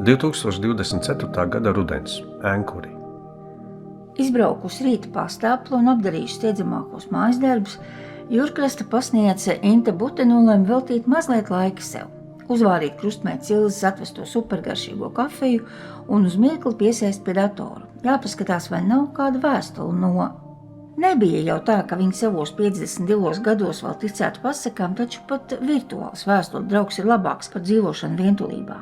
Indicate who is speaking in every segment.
Speaker 1: 2024. gada rudens, Ēnkuri.
Speaker 2: Izbraukus rīta pastāplu un apdarījuši steidzamākos mājas darbus, Jūrkrasta pasniece Inte Butenulem veltīt mazliet laika sev. Uzvārīt krustmēķis Ilzes atvesto supergaršīgo kafiju un uz mirkli piesēst pie datoru. Jāpaskatās, vai nav kāda vēstule no... Nebija jau tā, ka viņi savos 52 gados vēl ticētu pasakām, taču pat virtuāls vēstule draugs ir labāks par dzīvošanu vientulībā.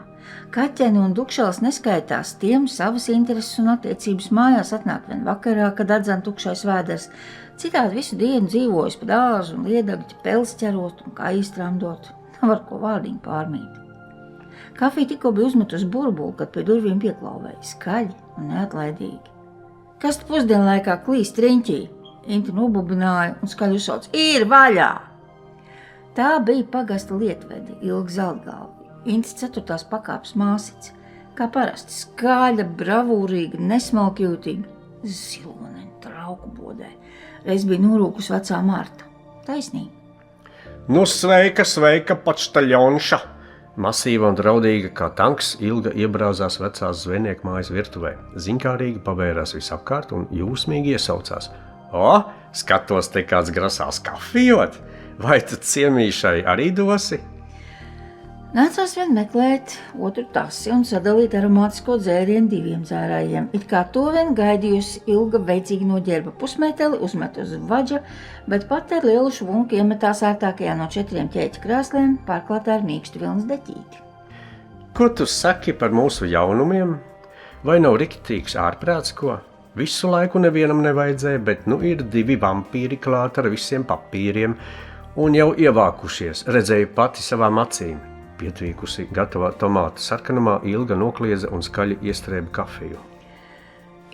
Speaker 2: Kaķeni un dukšeles neskaitās, tiem savas intereses un attiecības mājās atnāk vien vakarā, kad atzan tukšais vēders. Citādi visu dienu dzīvojas pa dārzu un liedagļi pels ķerot un kā īstrāmdot. Nav ar ko vārdiņu pārmīt. Kafija tikko bija uzmetusi burbuli, kad pie durvīm pieklauvēja skaļi un neatlaidīgi. Kas tu pusdienlaikā klīst riņķī? Inti nobubināja un skaļi uzsauc: Ir vaļā! Tā bija pagasta lietvedi, Ilga Zeltgalva, Intis 4. pakāpes māsica. Kā parasti skaļa, bravūrīga, nesmalkjūtīga, zilone, trauku bodē. Reiz bija norūkus vecā Marta. Taisnība.
Speaker 1: Nu, sveika, pačtaļonša! Masīva un draudīga kā tanks, Ilga iebrāzās vecās zvejnieku mājas virtuvē. Ziņkārīgi pavērās visapkārt un jūsmīgi iesaucās: O, skatos, te kāds grasās kafijot, vai tu ciemīšai arī dosi?
Speaker 2: Nācās vien meklēt otru tasi un sadalīt aromātisko dzērienu 2 dzērājiem. It kā to vien gaidījusi, Ilga veicīgi noģērba pusmeteli, uzmet uz vaģa, bet pat ar lielu švunku iemetās ērtākajā no 4 ķēķa krēsliem, pārklātā ar mīkstu vilnas deķīti.
Speaker 1: Ko tu saki par mūsu jaunumiem? Vai nav riktīgs ārprāts, ko? Visu laiku nevienam nevajadzēja, bet nu ir 2 vampīri klāt ar visiem papīriem un jau ievākušies, redzēju pati savām acīm. Pietvīkusi gatavā tomātu sarkanumā, Ilga nokliedza un skaļi iestrēba kafiju.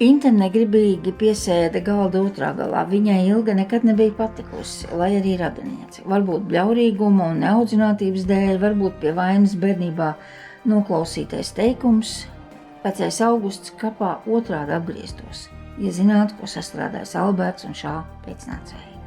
Speaker 2: Inte negribīgi piesēda galda otrā galā. Viņai Ilga nekad nebija patikusi, lai arī radiniece. Varbūt bļaurīguma un neaudzinātības dēļ, varbūt pie vainas bērnībā noklausītais teikums: vecais Augusts kapā otrādi apgrieztos, ja zinātu, ko sastrādājas Alberts un šā pēcnācēji.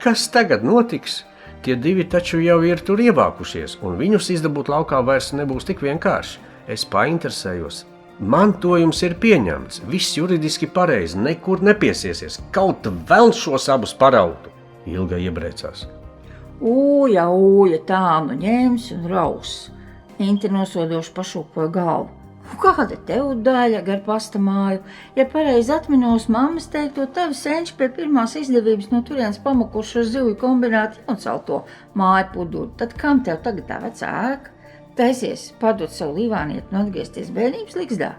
Speaker 1: Kas tagad notiks? Tie 2 taču jau ir tur ievākušies, un viņus izdabūt laukā vairs nebūs tik vienkārši. Es painteresējos. Mantojums ir pieņemts, viss juridiski pareizi, nekur nepiesiesies. Kaut velns šos abus parautu. Ilga iebrēcās.
Speaker 2: Ūja, tā nu ņēms un raus. Inte nosodoši pašūpoja galvu. Kāda tev daļa gar pasta māju? Ja pareizi atminos mammas teikto, tavi senči pie pirmās izdevības no turienes pamukuši uz zivju kombinātu jauncelto māju puduru, tad kam tev tagad tā vecā ēka? Taisies padot savu līvānietu un atgriezties bērnības liksdā?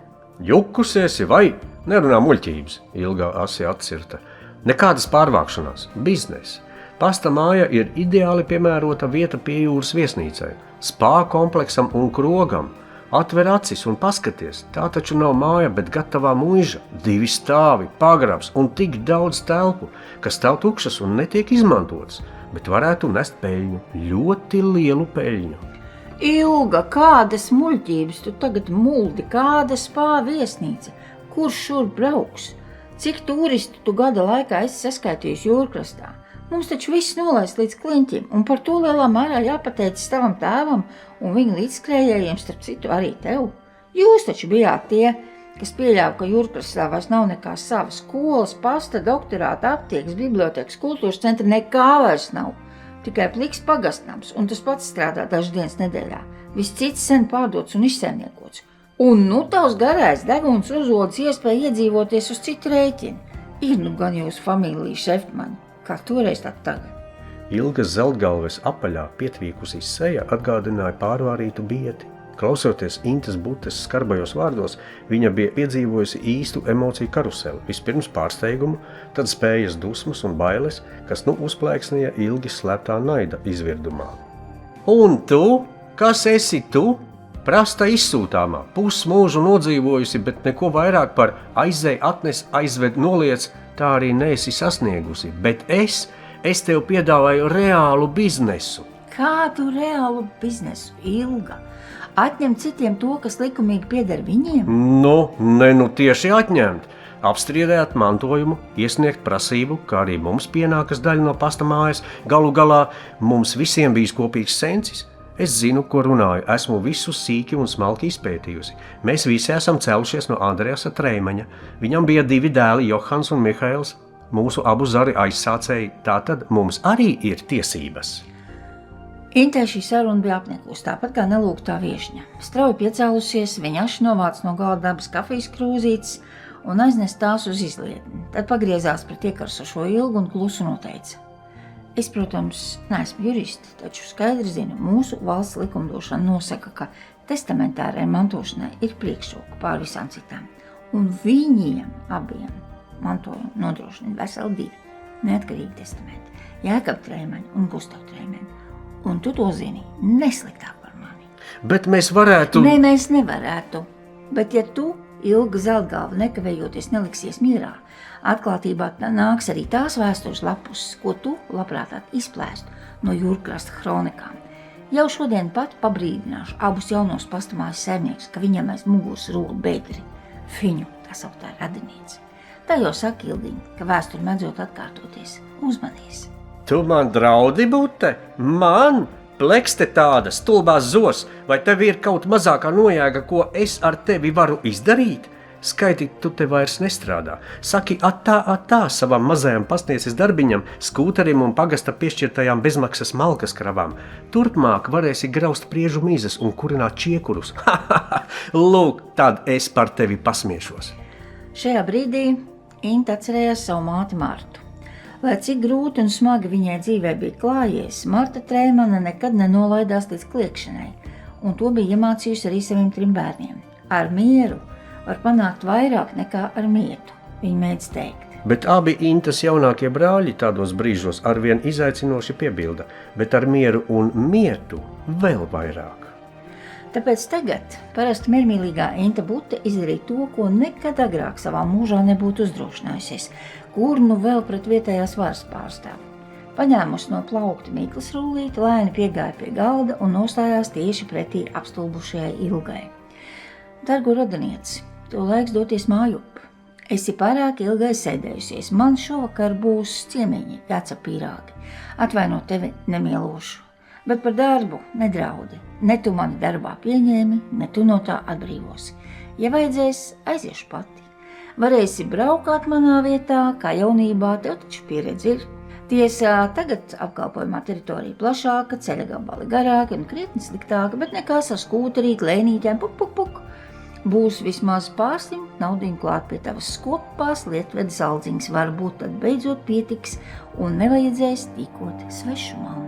Speaker 1: Jukusiesi vai nerunā muļķības? Ilga asi atcirta. Nekādas pārvākšanās, biznes. Pasta māja ir ideāli piemērota vieta pie jūras viesnīcai, spā kompleksam un krogam. Atver acis un paskaties, tā taču nav māja, bet gatavā muiža, 2 stāvi, pagrabs un tik daudz telpu, kas stāv tukšas un netiek izmantotas, bet varētu nest peļņu, ļoti lielu peļņu.
Speaker 2: Ilga, kādas muļķības tu tagad muldi, kāda spā viesnīca, kurš šur brauks? Cik turistu tu gada laikā esi saskaitījusi Jūrkrastā? Mums taču viss nolaist līdz kliņķim, un par to lielā mērā jāpateicas tavam tēvam un viņa līdzskrējējiem, starp citu arī tev. Jūs taču bijāt tie, kas pieļāva, ka Jūrkrastā vairs nav nekā sava skolas, pasta, doktorāta, aptiekas, bibliotekas, kultūras centra, nekā vairs nav. Tikai pliks pagastnams, un tas pats strādā dažas dienas nedēļā. Viss cits sen pārdots un izsaimniekots. Un nu tavs garais deguns uzlodas iespēja iedzīvoties uz citu rēķinu. Ir nu gan jūsu familija šefmaņi. Kā toreiz tā tagad.
Speaker 1: Ilgas Zeltgalves apaļā pietvīkusī seja atgādināja pārvārītu bieti. Klausoties Intes Butes skarbajos vārdos, viņa bija piedzīvojusi īstu emociju karuseli. Vispirms pārsteigumu, tad spējas dusmas un bailes, kas nu uzplēksnīja Ilgi slēptā naida izvirdumā. Un tu? Kas esi tu? Prasta izsūtāmā, pusmūžu nodzīvojusi, bet neko vairāk par aizej, atnes, aizved, noliec, tā arī neesi sasniegusi, bet es tev piedāvāju reālu biznesu.
Speaker 2: Kādu reālu biznesu, Ilga? Atņemt citiem to, kas likumīgi pieder viņiem?
Speaker 1: Nu tieši atņemt. Apstriedēt mantojumu, iesniegt prasību, kā arī mums pienākas daļa no pasta mājas. Galu galā mums visiem bijis kopīgs sensis. Es zinu, ko runāju, esmu visu sīki un smalki izpētījusi. Mēs visi esam cēlušies no Andreasa Treimaņa. Viņam bija 2 dēli, Johans un Mihails. Mūsu abu zari aizsācēji, tātad mums arī ir tiesības.
Speaker 2: Intē šī saruna bija apnikusi, tāpat kā nelūgtā viešņa. Strauji piecēlusies, viņa aši novāc no galda dabas kafijas krūzītes un aiznes tās uz izlietni. Tad pagriezās pret iekarsošo Ilgu un klusu noteica: Es, protams, neesmu juristi, taču skaidri zinu, mūsu valsts likumdošana nosaka, ka testamentārai mantošanai ir priekšroka pār visām citām. Un viņiem abiem mantojumu nodrošina veseli 2 neatkarīgi testamenti – Jēkaba Treimaņa un Gustava Treimaņa. Un tu to zini nesliktāk par mani.
Speaker 1: Bet mēs varētu...
Speaker 2: Nē, mēs nevarētu. Bet ja tu, Ilga Zeltgalva, nekavējoties neliksies mierā, atklātībā nāks arī tās vēstures lapus, ko tu labprātāk izplēstu no Jūrkrasta kronikām. Jau šodien pat pabrīdināšu abus jaunos pastamājas saimniekus, ka viņam aiz muguras rūl bedri, viņu tā sauktā radiniece. Tā jau saka Ildiņa, ka vēsture medzot atkārtoties, uzmanīs.
Speaker 1: Tu man draudi, Bute? Man? Plekste tāda, stulbās zos, vai tev ir kaut mazākā nojēga, ko es ar tevi varu izdarīt? Skaiti, tu te vairs nestrādā. Saki atā savam mazajam pasnieces darbiņam, skūterim un pagasta piešķirtajām bezmaksas malkas kravām. Turpmāk varēsi graust priežu mīzes un kurināt čiekurus. Lūk, tad es par tevi pasmiešos.
Speaker 2: Šajā brīdī Inta atcerējās savu māti Martu. Lai cik grūti un smagi viņai dzīvē bija klājies, Marta Treimana nekad nenolaidās līdz kliekšanai, un to bija iemācījusi arī saviem 3 bērniem. Ar mieru var panākt vairāk nekā ar mietu, viņa mēdz teikt.
Speaker 1: Bet abi Intas jaunākie brāļi tādos brīžos arvien izaicinoši piebilda, bet ar mieru un mietu vēl vairāk.
Speaker 2: Tāpēc tagad parasti miermīlīgā Inta Bute izdarīja to, ko nekad agrāk savā mūžā nebūtu uzdrošinājusies, kur nu vēl pret vietējās varas pārstāvi. Paņēmusi no plaukta mīklas rullīti, lēni piegāja pie galda un nostājās tieši pretī apstulbušajai Ilgai. Dargo radinieci, to laiks doties mājup. Esi pārāk ilgai sēdējusies, man šovakar būs ciemiņi jācep pīrāgi. Atvainot tevi nemielošu. Bet par darbu nedraudi. Ne tu mani darbā pieņēmi, ne tu no tā atbrīvosi. Ja vajadzēs, aiziešu pati. Varēsi braukāt manā vietā, kā jaunībā, tev taču pieredze ir. Tiesā tagad apkalpojumā teritorija plašāka, ceļa gabali garāki un krietni sliktāka, bet nekās ar skūterīt, lēnītēm, puk. Būs vismaz pārsim naudiņu klāt pie tavas skopās lietvedas aldziņas, varbūt tad beidzot pietiks un nevajadzēs tīkot svešumā.